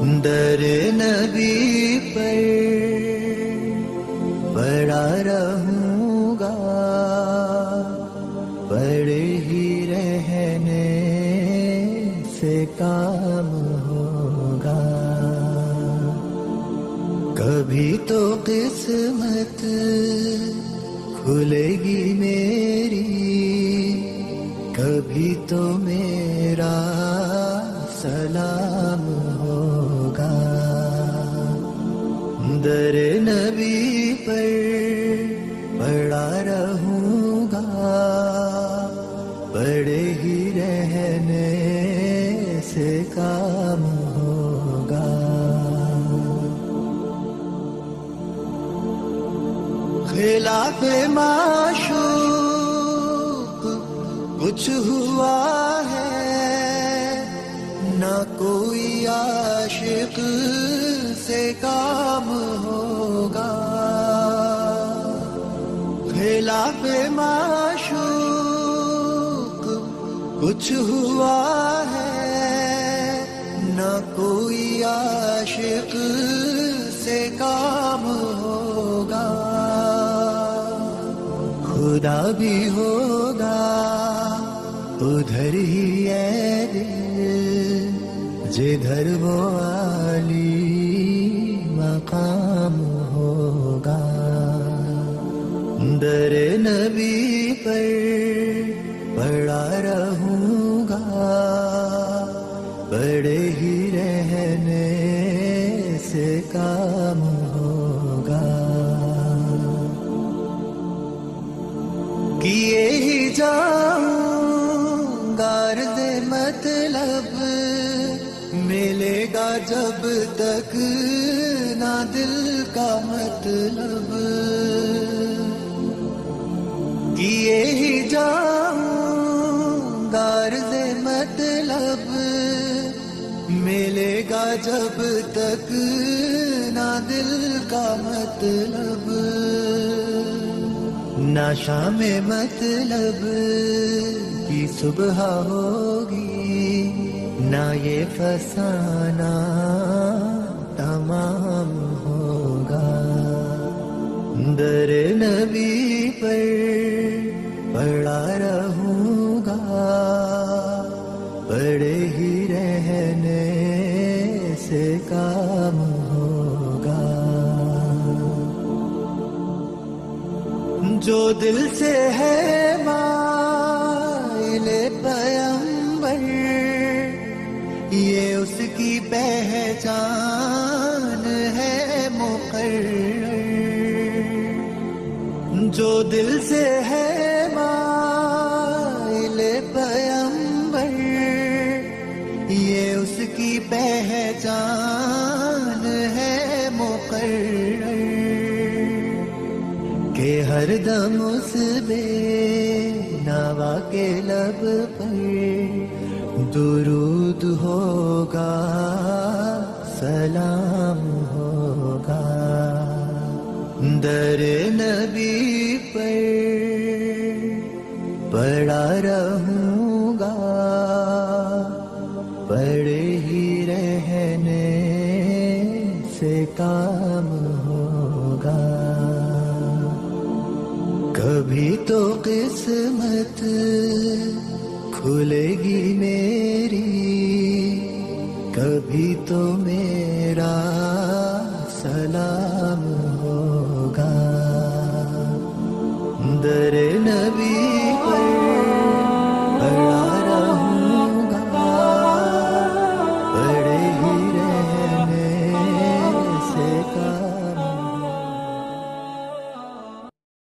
در نبی پر پڑا رہوں گا، پڑے ہی رہنے سے کام ہوگا. کبھی تو قسمت کھلے گی میری، کبھی تو میرا سلام ہوگا. در نبی پر پڑا رہوں گا، پڑے ہی رہنے سے کام ہوگا. خلاف معشوق کچھ ہوا ہے، نہ کوئی عاشق سے کام ہوگا. خلاف معشوق کچھ ہوا ہے، نہ کوئی عاشق سے کام ہوگا. خدا بھی ہوگا ادھر ہی ہے دل، جدھر وہ عالی مقام ہوگا. در نبی پر پڑا رہوں گا، پڑے ہی رہنے سے کام ہوگا. کیے ہی جاؤں غرض مطلب، ملے گا جب تک نہ دل کا مطلب. کیے ہی جاؤں غرض مطلب، ملے گا جب تک نہ دل کا مطلب. نہ شام مطلب کی صبح ہوگی، نہ یہ فسانہ تمام ہوگا. در نبی پر پڑا رہوں گا، پڑے ہی رہنے سے کام ہوگا. جو دل سے ہے مائل پیمبر، یہ اس کی پہچان ہے مقرر. جو دل سے ہے مائل پیمبر، یہ اس کی پہچان ہے مقرر. کہ ہر دم اس بے نوا کے لب پر درود ہوگا، سلام ہوگا. در نبی پر پڑا رہوں گا، پڑے ہی رہنے سے کام ہوگا. کبھی تو قسمت کھلے گی میری، کبھی تو میرا سلام ہوگا. در